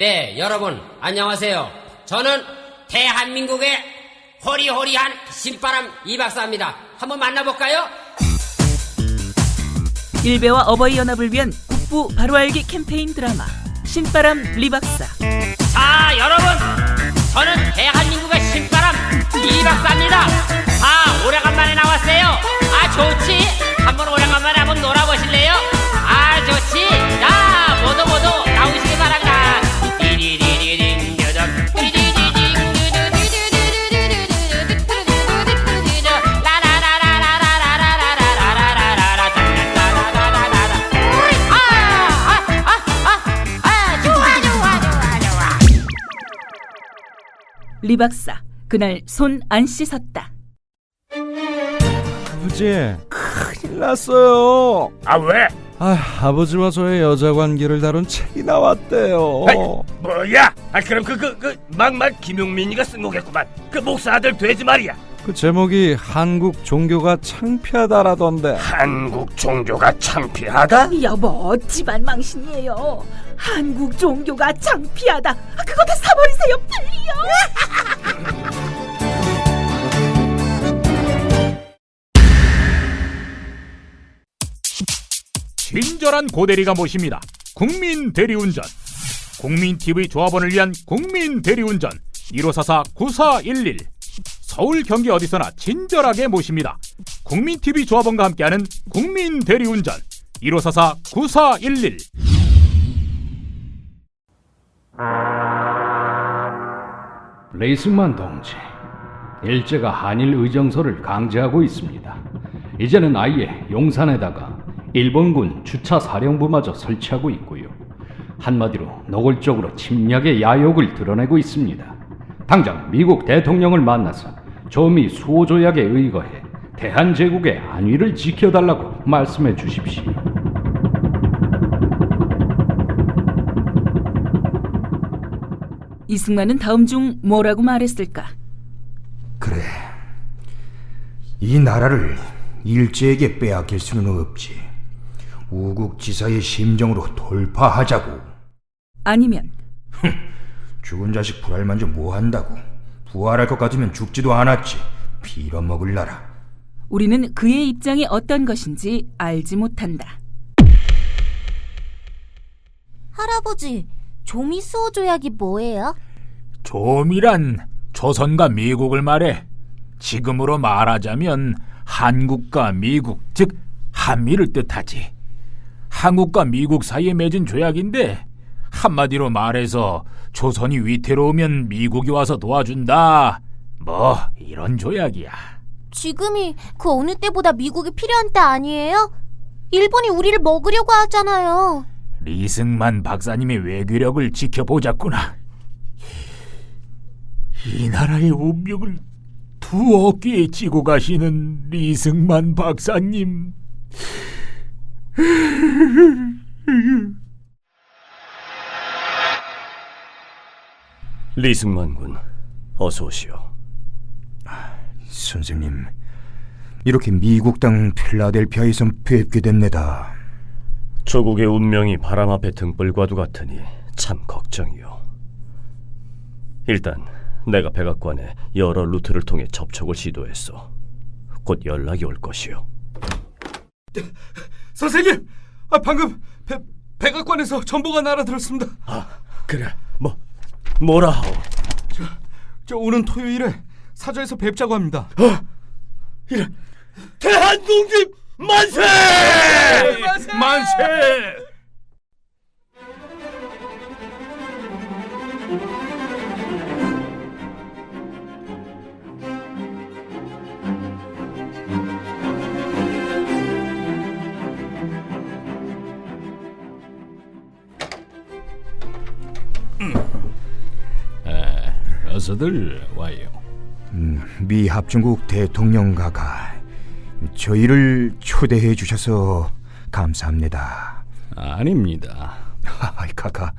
네, 여러분 안녕하세요. 저는 대한민국의 호리호리한 신바람 이박사입니다. 한번 만나볼까요? 일베와 어버이 연합을 위한 국부 바로알기 캠페인 드라마 신바람 리박사. 자, 여러분, 저는 대한민국의 신바람 이박사입니다. 아, 오래간만에 나왔어요. 아, 좋지? 한번 오래간만에 한번 놀아보실래요? 아, 좋지? 자, 모두 나오시기 바랍니다. 리박사 그날 손 안 씻었다. 아버지, 큰일 났어요. 아, 왜? 아버지와 저의 여자 관계를 다룬 책이 나왔대요. 아이, 뭐야? 아, 그럼 막말 김용민이가 쓴 거겠구만. 그 목사 아들 돼지 말이야. 그 제목이 한국 종교가 창피하다라던데. 한국 종교가 창피하다? 여보, 집안 망신이에요. 한국 종교가 창피하다. 그거 다 사버리세요, 빨리요. 친절한 고대리가 모십니다. 국민 대리운전. 국민TV 조합원을 위한 국민 대리운전 1544-9411. 서울 경기 어디서나 친절하게 모십니다. 국민TV 조합원과 함께하는 국민 대리운전 1544-9411. 레이승만 동지, 일제가 한일 의정서를 강제하고 있습니다. 이제는 아예 용산에다가 일본군 주차 사령부마저 설치하고 있고요. 한마디로 노골적으로 침략의 야욕을 드러내고 있습니다. 당장 미국 대통령을 만나서 조미 수호조약에 의거해 대한제국의 안위를 지켜달라고 말씀해 주십시오. 이승만은 다음 중 뭐라고 말했을까? 그래, 이 나라를 일제에게 빼앗길 수는 없지. 우국지사의 심정으로 돌파하자고. 아니면 죽은 자식 불알만져 뭐한다고. 부활할 것 같으면 죽지도 않았지. 빌어먹을 나라. 우리는 그의 입장이 어떤 것인지 알지 못한다. 할아버지, 조미수호 조약이 뭐예요? 조미란 조선과 미국을 말해. 지금으로 말하자면 한국과 미국, 즉 한미를 뜻하지. 한국과 미국 사이에 맺은 조약인데 한마디로 말해서 조선이 위태로우면 미국이 와서 도와준다, 뭐 이런 조약이야. 지금이 그 어느 때보다 미국이 필요한 때 아니에요? 일본이 우리를 먹으려고 하잖아요. 리승만 박사님의 외교력을 지켜보자꾸나. 이 나라의 운명을 두 어깨에 쥐고 가시는 리승만 박사님. 리승만 군, 어서 오시오. 선생님, 이렇게 미국 땅 필라델피아에서 뵙게 됩니다. 조국의 운명이 바람 앞에 등불과도 같으니 참 걱정이요. 일단 내가 백악관에 여러 루트를 통해 접촉을 시도했어. 곧 연락이 올 것이요. 선생님, 방금 백악관에서 정보가 날아들었습니다. 아, 그래. 뭐라 하오? 저 오는 토요일에 사저에서 뵙자고 합니다. 이래, 대한독립 만세! 만세! 어서들 와요. 미 합중국 대통령가가 저희를 초대해 주셔서 감사합니다. 아닙니다. 가가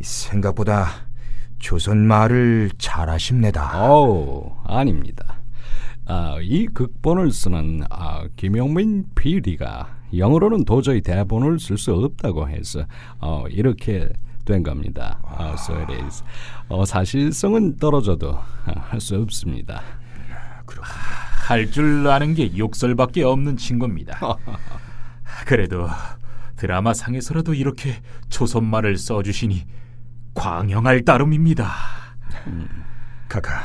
생각보다 조선 말을 잘하십니다. 아닙니다. 이 극본을 쓰는 김용민 PD가 영어로는 도저히 대본을 쓸 수 없다고 해서 이렇게 된 겁니다. So it is. 사실성은 떨어져도 할 수 없습니다. 할 줄 아는 게 욕설밖에 없는 친구입니다. 그래도 드라마 상에서라도 이렇게 조선말을 써주시니 광영할 따름입니다. 카카,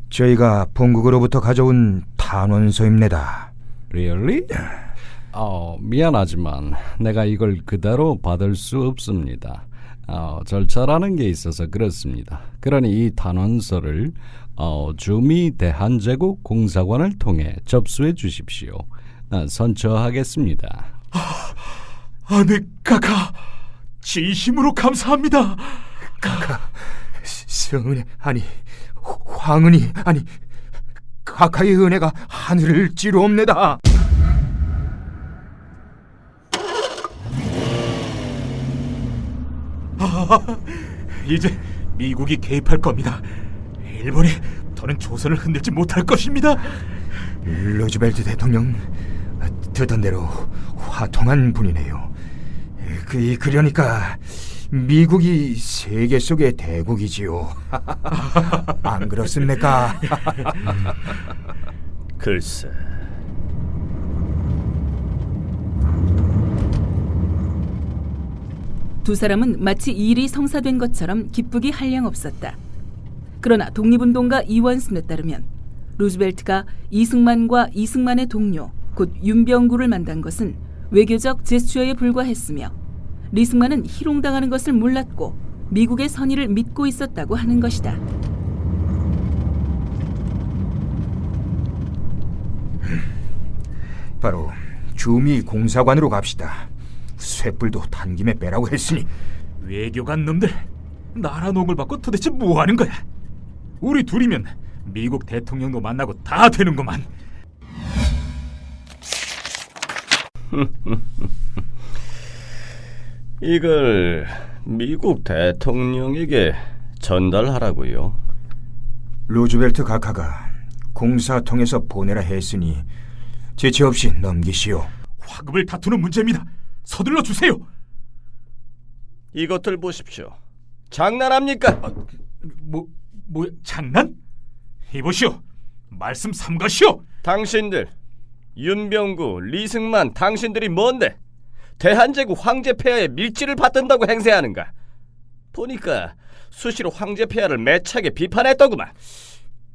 저희가 본국으로부터 가져온 탄원서입니다. Really? 미안하지만 내가 이걸 그대로 받을 수 없습니다. 절차라는 게 있어서 그렇습니다. 그러니 이 탄원서를 주미 대한제국 공사관을 통해 접수해 주십시오. 선처하겠습니다. 네, 카카, 진심으로 감사합니다. 카카, 성은혜, 아니 황은이, 아니 카카의 은혜가 하늘을 찌르옵니다. 이제 미국이 개입할 겁니다. 일본이 더는 조선을 흔들지 못할 것입니다. 루즈벨트 대통령 듣던 대로 화통한 분이네요. 그러니까 미국이 세계 속의 대국이지요. 안 그렇습니까? 글쎄, 두 사람은 마치 일이 성사된 것처럼 기쁘기 한량없었다. 그러나 독립운동가 이원순에 따르면 루즈벨트가 이승만과 이승만의 동료 곧 윤병구를 만난 것은 외교적 제스처에 불과했으며 리승만은 희롱당하는 것을 몰랐고 미국의 선의를 믿고 있었다고 하는 것이다. 바로 주미 공사관으로 갑시다. 쇳불도 탄 김에 빼라고 했으니. 외교관 놈들, 나라 녹을 받고 도대체 뭐 하는 거야? 우리 둘이면 미국 대통령도 만나고 다 되는구만. 이걸 미국 대통령에게 전달하라고요. 루즈벨트 각하가 공사 통해서 보내라 했으니 지체 없이 넘기시오. 화급을 다투는 문제입니다. 서둘러 주세요. 이것들 보십시오. 장난합니까? 뭐 장난? 이보시오, 말씀 삼가시오. 당신들, 윤병구, 리승만, 당신들이 뭔데 대한제국 황제폐하의 밀지를 받든다고 행세하는가? 보니까 수시로 황제폐하를 매차게 비판했더구만.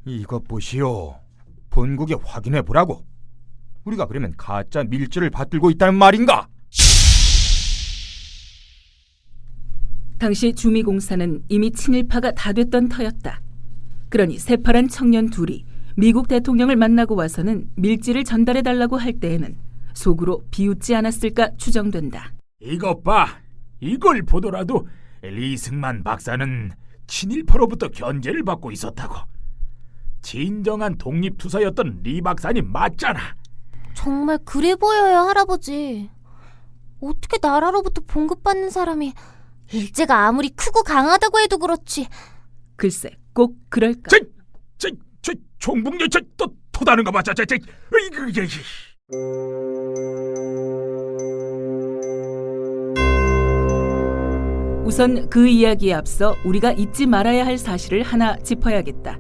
이것 보시오. 본국에 확인해 보라고. 우리가 그러면 가짜 밀지를 받들고 있다는 말인가? 당시 주미공사는 이미 친일파가 다 됐던 터였다. 그러니 새파란 청년 둘이 미국 대통령을 만나고 와서는 밀지를 전달해달라고 할 때에는 속으로 비웃지 않았을까 추정된다. 이것 봐. 이걸 보더라도 리승만 박사는 친일파로부터 견제를 받고 있었다고. 진정한 독립투사였던 리 박사님 맞잖아. 정말 그래 보여요, 할아버지. 어떻게 나라로부터 봉급받는 사람이 일제가 아무리 크고 강하다고 해도 그렇지. 글쎄, 꼭 그럴까? 저 종북녀 또 토다는 거 맞아. 우선 그 이야기에 앞서 우리가 잊지 말아야 할 사실을 하나 짚어야겠다.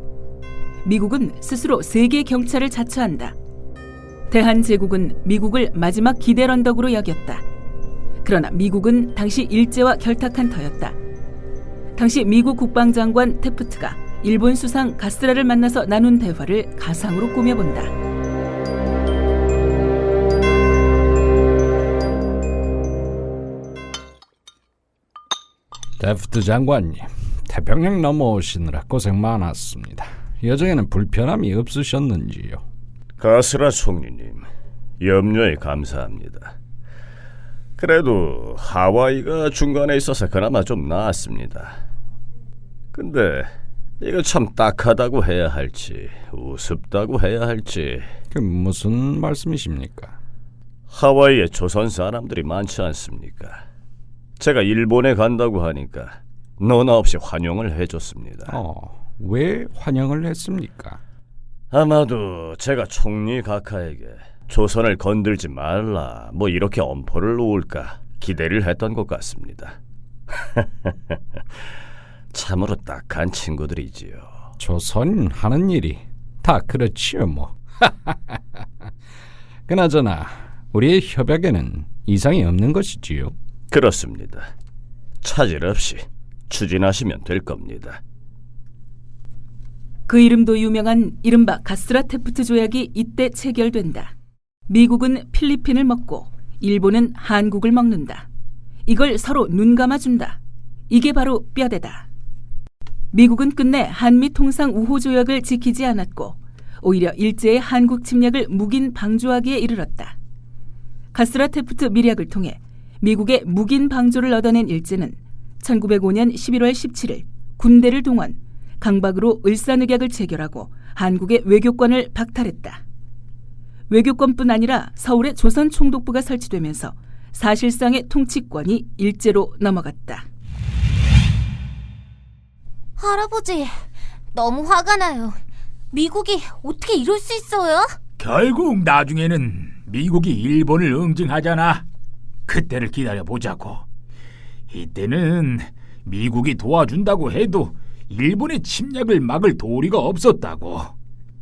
미국은 스스로 세계 경찰을 자처한다. 대한제국은 미국을 마지막 기댈 언덕으로 여겼다. 그러나 미국은 당시 일제와 결탁한 터였다. 당시 미국 국방장관 태프트가 일본 수상 가스라를 만나서 나눈 대화를 가상으로 꾸며본다. 태프트 장관님, 태평양 넘어오시느라 고생 많았습니다. 여정에는 불편함이 없으셨는지요? 가스라 총리님, 염려에 감사합니다. 그래도 하와이가 중간에 있어서 그나마 좀 나았습니다. 근데 이거 참 딱하다고 해야 할지 우습다고 해야 할지. 그 무슨 말씀이십니까? 하와이에 조선 사람들이 많지 않습니까? 제가 일본에 간다고 하니까 너나 없이 환영을 해줬습니다. 왜 환영을 했습니까? 아마도 제가 총리 각하에게 조선을 건들지 말라 뭐 이렇게 엄포를 놓을까 기대를 했던 것 같습니다. 참으로 딱한 친구들이지요. 조선 하는 일이 다 그렇지요 뭐. 그나저나 우리의 협약에는 이상이 없는 것이지요. 그렇습니다. 차질 없이 추진하시면 될 겁니다. 그 이름도 유명한 이른바 가스라테프트 조약이 이때 체결된다. 미국은 필리핀을 먹고 일본은 한국을 먹는다. 이걸 서로 눈 감아준다. 이게 바로 뼈대다. 미국은 끝내 한미 통상 우호 조약을 지키지 않았고 오히려 일제의 한국 침략을 묵인 방조하기에 이르렀다. 가스라테프트 밀약을 통해 미국의 묵인 방조를 얻어낸 일제는 1905년 11월 17일 군대를 동원, 강박으로 을사늑약을 체결하고 한국의 외교권을 박탈했다. 외교권뿐 아니라 서울에 조선총독부가 설치되면서 사실상의 통치권이 일제로 넘어갔다. 할아버지, 너무 화가 나요. 미국이 어떻게 이럴 수 있어요? 결국 나중에는 미국이 일본을 응징하잖아. 그때를 기다려보자고. 이때는 미국이 도와준다고 해도 일본의 침략을 막을 도리가 없었다고.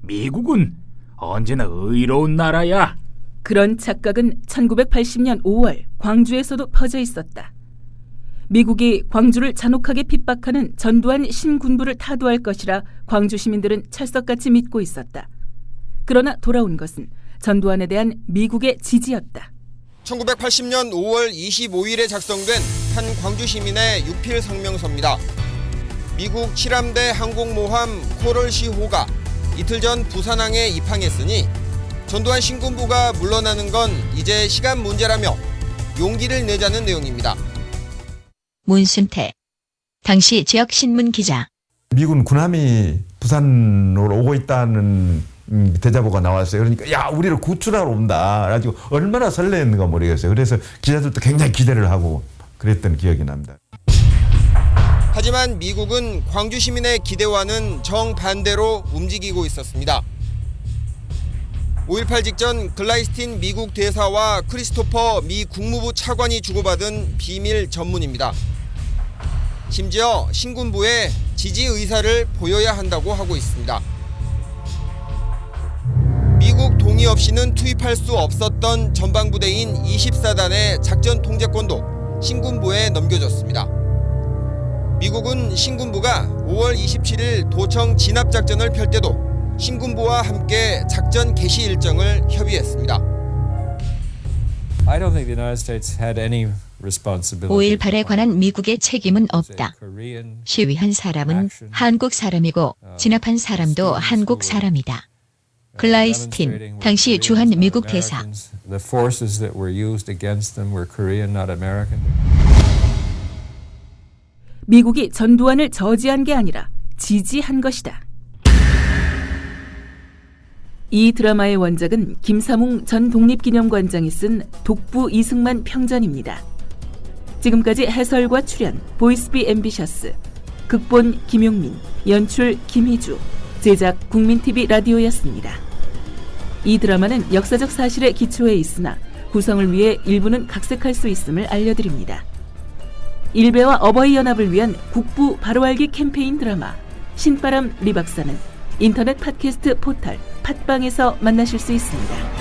미국은 언제나 의로운 나라야. 그런 착각은 1980년 5월 광주에서도 퍼져 있었다. 미국이 광주를 잔혹하게 핍박하는 전두환 신군부를 타도할 것이라 광주 시민들은 철석같이 믿고 있었다. 그러나 돌아온 것은 전두환에 대한 미국의 지지였다. 1980년 5월 25일에 작성된 한 광주 시민의 유필 성명서입니다. 미국 7함대 항공모함 코럴시호가 이틀 전 부산항에 입항했으니 전두환 신군부가 물러나는 건 이제 시간 문제라며 용기를 내자는 내용입니다. 문순태, 당시 지역 신문 기자. 미군 군함이 부산으로 오고 있다는 대자보가 나왔어요. 그러니까 야, 우리를 구출하러 온다. 그래가지고 얼마나 설레는가 모르겠어요. 그래서 기자들도 굉장히 기대를 하고 그랬던 기억이 납니다. 하지만 미국은 광주 시민의 기대와는 정반대로 움직이고 있었습니다. 5.18 직전 글라이스틴 미국 대사와 크리스토퍼 미 국무부 차관이 주고받은 비밀 전문입니다. 심지어 신군부에 지지 의사를 보여야 한다고 하고 있습니다. 미국 동의 없이는 투입할 수 없었던 전방부대인 24단의 작전 통제권도 신군부에 넘겨졌습니다. 미국은 신군부가 5월 27일 도청 진압작전을 펼 때도 신군부와 함께 작전 개시 일정을 협의했습니다. 5.18에 관한 미국의 책임은 없다. 시위한 사람은 한국 사람이고 진압한 사람도 한국 사람이다. 글라이스틴, 당시 주한 미국 대사. 미국이 전두환을 저지한 게 아니라 지지한 것이다. 이 드라마의 원작은 김삼웅 전 독립기념관장이 쓴 독부 이승만 평전입니다. 지금까지 해설과 출연 보이스비 앰비셔스, 극본 김용민, 연출 김희주, 제작 국민TV 라디오였습니다. 이 드라마는 역사적 사실에 기초해 있으나 구성을 위해 일부는 각색할 수 있음을 알려드립니다. 일베와 어버이 연합을 위한 국부 바로알기 캠페인 드라마 신바람 리박사는 인터넷 팟캐스트 포털 팟빵에서 만나실 수 있습니다.